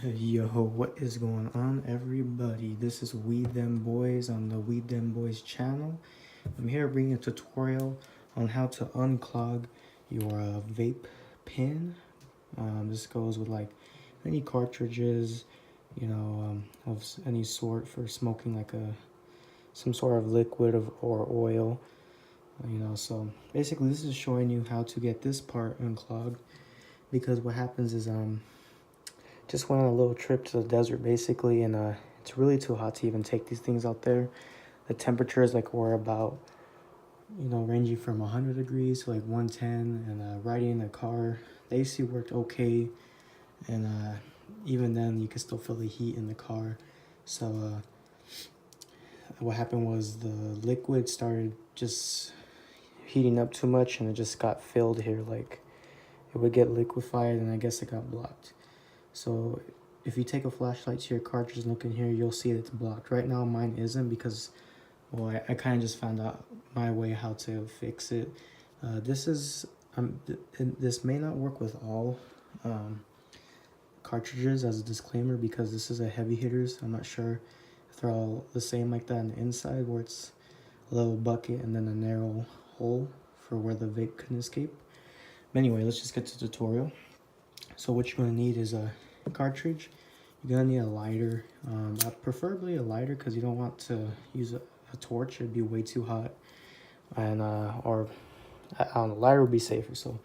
Yo, what is going on, everybody? This is We Them Boys on the We Them Boys channel. I'm here bringing a tutorial on how to unclog your vape pen. This goes with like any cartridges, of any sort for smoking like some sort of liquid or oil. So basically this is showing you how to get this part unclogged, because what happens is just went on a little trip to the desert basically, and it's really too hot to even take these things out there. The temperatures like were about, ranging from 100 degrees to like 110, and riding in the car, the AC worked okay, and even then you could still feel the heat in the car. So what happened was the liquid started just heating up too much, and it just got filled here, like it would get liquefied, and I guess it got blocked. So if you take a flashlight to your cartridge and look in here, you'll see that it's blocked. Right now mine isn't, because I kind of just found out my way how to fix it. This may not work with all cartridges, as a disclaimer, because this is a heavy hitters. I'm not sure if they're all the same like that on the inside, where it's a little bucket and then a narrow hole for where the vape can escape. But anyway, let's just get to the tutorial. So what you're going to need is a cartridge. You're going to need a lighter, preferably a lighter, because you don't want to use a torch. It'd be way too hot, and or a lighter would be safer. So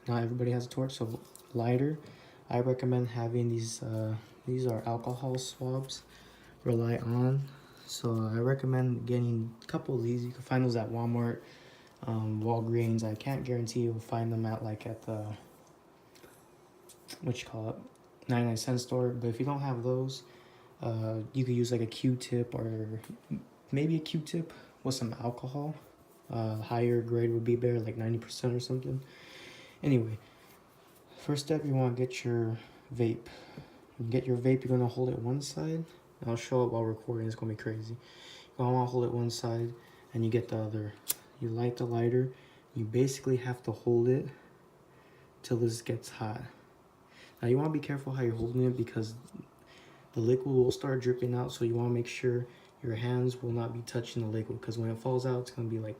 not everybody has a torch, so lighter. I recommend having these are alcohol swabs, rely on. So I recommend getting a couple of these. You can find those at Walmart, Walgreens. I can't guarantee you'll find them at the 99-cent store. But if you don't have those, you could use like a Q-tip, or maybe a Q-tip with some alcohol. Higher grade would be better, like 90% or something. Anyway, first step, you want to get your vape. You're going to hold it one side. I'll show it while recording. It's going to be crazy. You want to hold it one side, and you get the other. You light the lighter. You basically have to hold it till this gets hot. Now you want to be careful how you're holding it, because the liquid will start dripping out. So you want to make sure your hands will not be touching the liquid, because when it falls out, it's going to be like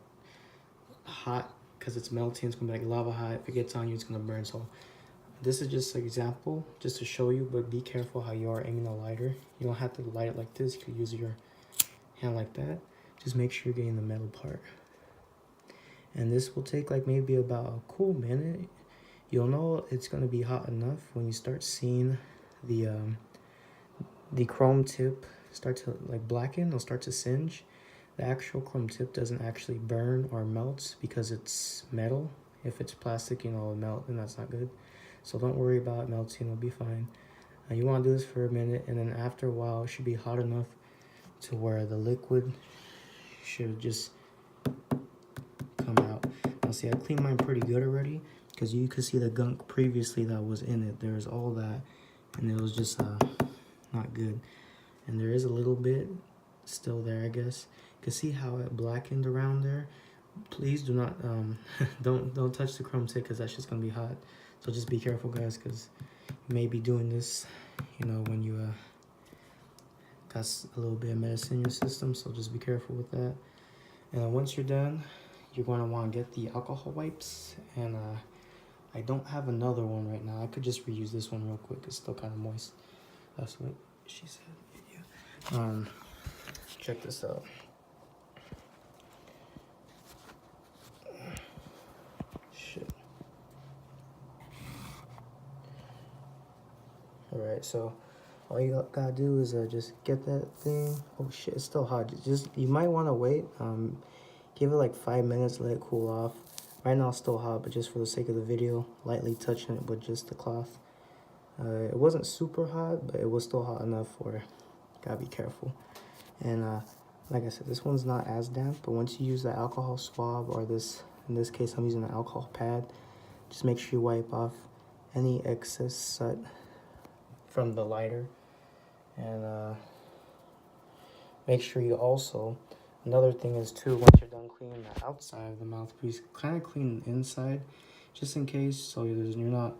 hot, because it's melting. It's going to be like lava hot. If it gets on you, it's going to burn. So this is just an example, just to show you, but be careful how you are aiming the lighter. You don't have to light it like this. You could use your hand like that. Just make sure you're getting the metal part. And this will take like maybe about a cool minute. You'll know it's going to be hot enough when you start seeing the chrome tip start to like blacken. It'll start to singe. The actual chrome tip doesn't actually burn or melt, because it's metal. If it's plastic, it'll melt, and that's not good. So don't worry about it melting, it'll be fine. You want to do this for a minute, and then after a while, it should be hot enough to where the liquid should just come out. Now see, I cleaned mine pretty good already, because you could see the gunk previously that was in it. There's all that, and it was just not good. And there is a little bit still there, I guess. You can see how it blackened around there. Please do not don't touch the chrome tip, because that's just gonna be hot. So just be careful, guys, because you may be doing this, when you got a little bit of medicine in your system. So just be careful with that. And once you're done, you're going to want to get the alcohol wipes. And I don't have another one right now. I could just reuse this one real quick. It's still kind of moist. That's what she said. Yeah. Check this out. Shit. Alright, so all you gotta do is just get that thing. Oh shit, it's still hot. You might want to wait. Give it like 5 minutes, let it cool off. Right now it's still hot, but just for the sake of the video, lightly touching it with just the cloth. It wasn't super hot, but it was still hot enough for, gotta be careful. And like I said, this one's not as damp, but once you use the alcohol swab, or in this case I'm using an alcohol pad, just make sure you wipe off any excess soot from the lighter. And make sure you also, another thing is too, once you're done cleaning the outside of the mouthpiece, kind of clean the inside, just in case, so you're not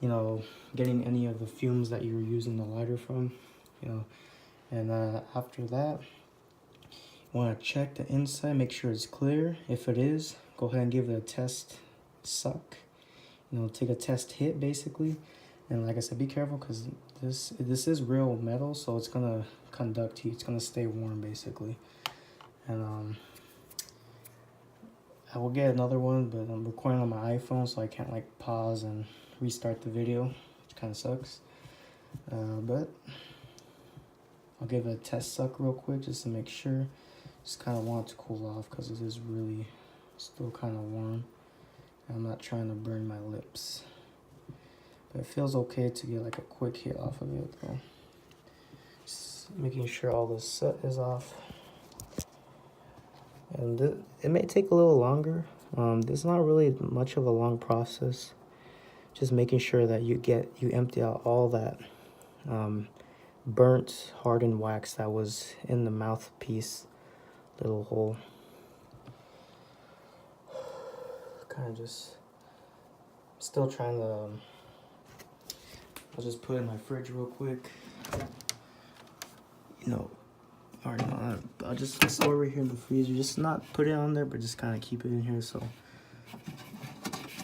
you know, getting any of the fumes that you're using the lighter from, you know. And after that, you want to check the inside, make sure it's clear. If it is, go ahead and give it a test suck. You know, take a test hit basically. And like I said, be careful because this is real metal, so it's gonna conduct heat. It's gonna stay warm basically. And I will get another one, but I'm recording on my iPhone, so I can't like pause and restart the video, which kind of sucks. But I'll give it a test suck real quick just to make sure. Just kind of want it to cool off because it is really still kind of warm. I'm not trying to burn my lips. But it feels okay to get like a quick hit off of it though. Just making sure all the soot is off. And it may take a little longer. This is not really much of a long process. Just making sure that you empty out all that burnt hardened wax that was in the mouthpiece little hole. Kind of just still trying to I'll just put it in my fridge real quick. You know, or no, I'll just store it here in the freezer. Just not put it on there, but just kind of keep it in here so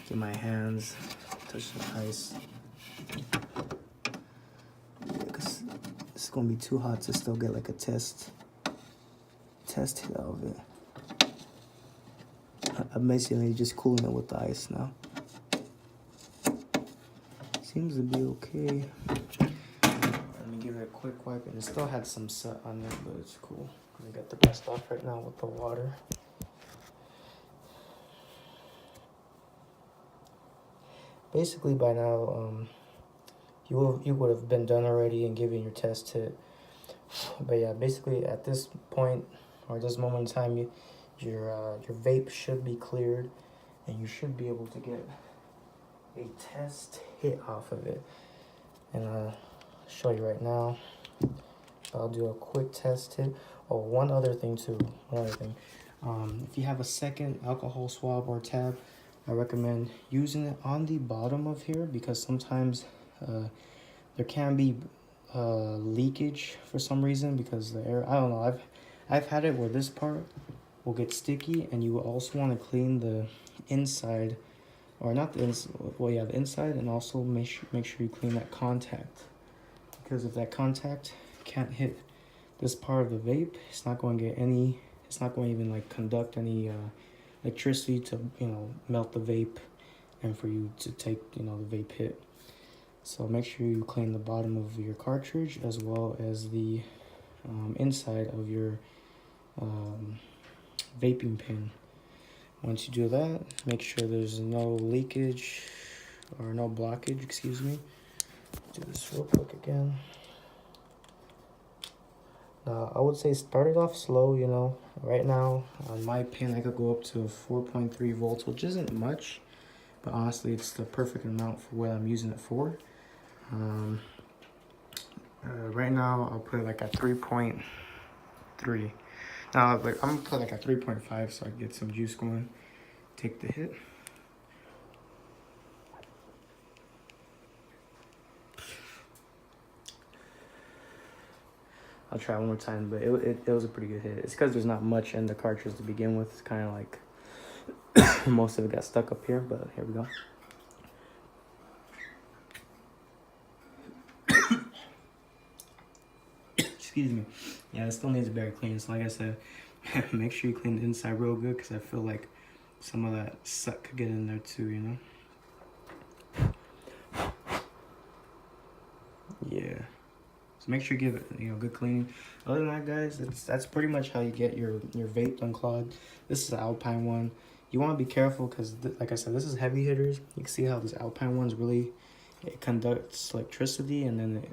get my hands touch the ice. Yeah, cause it's gonna be too hot to still get like a test hit out of it. I'm basically just cooling it with the ice now. Seems to be okay. Let me give it a quick wipe, and it still had some soot on there, but it's cool. I'm gonna get the rest off right now with the water. Basically, by now, you would have been done already and given your test hit. But yeah, basically at this point or this moment in time, your vape should be cleared, and you should be able to get a test hit off of it. And I'll show you right now. I'll do a quick test hit. Oh, one other thing too. If you have a second alcohol swab or tab, I recommend using it on the bottom of here because sometimes there can be leakage for some reason because the air. I don't know. I've had it where this part will get sticky, and you will also want to clean the inside, or not the inside. Well, yeah, the inside, and also make sure you clean that contact, because if that contact can't hit this part of the vape, it's not going to get any. It's not going to even like conduct any electricity to melt the vape, and for you to take the vape hit. So make sure you clean the bottom of your cartridge as well as the inside of your vaping pin. Once you do that, make sure there's no leakage or no blockage, excuse me. Do this real quick again. Now, I would say start it off slow, Right now, on my pin, I could go up to 4.3 volts, which isn't much, but honestly, it's the perfect amount for what I'm using it for. Right now, I'll put it like at 3.3. Now, I'm gonna put like at 3.5 so I can get some juice going. Take the hit. I'll try one more time, but it was a pretty good hit. It's because there's not much in the cartridge to begin with. It's kind of like most of it got stuck up here, but here we go. Excuse me. Yeah, it still needs a better clean. So like I said, make sure you clean the inside real good because I feel like some of that soot could get in there too, Yeah. So make sure you give it, good cleaning. Other than that, guys, that's pretty much how you get your vape unclogged. This is an Alpine one. You want to be careful because, like I said, this is heavy hitters. You can see how this Alpine one's really, it conducts electricity, and then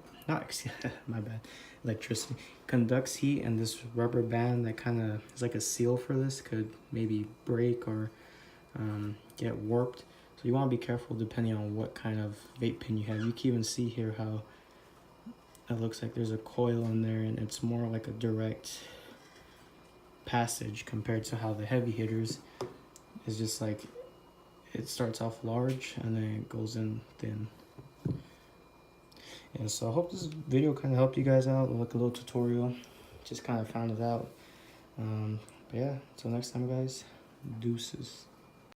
my bad, electricity conducts heat, and this rubber band that kind of is like a seal for this could maybe break or get warped. So you want to be careful depending on what kind of vape pen you have. You can even see here how it looks like there's a coil in there, and it's more like a direct passage compared to how the heavy hitters is just like it starts off large and then it goes in thin. Yeah, so I hope this video kind of helped you guys out, like a little tutorial. Just kind of found it out. But yeah, until next time, guys, deuces.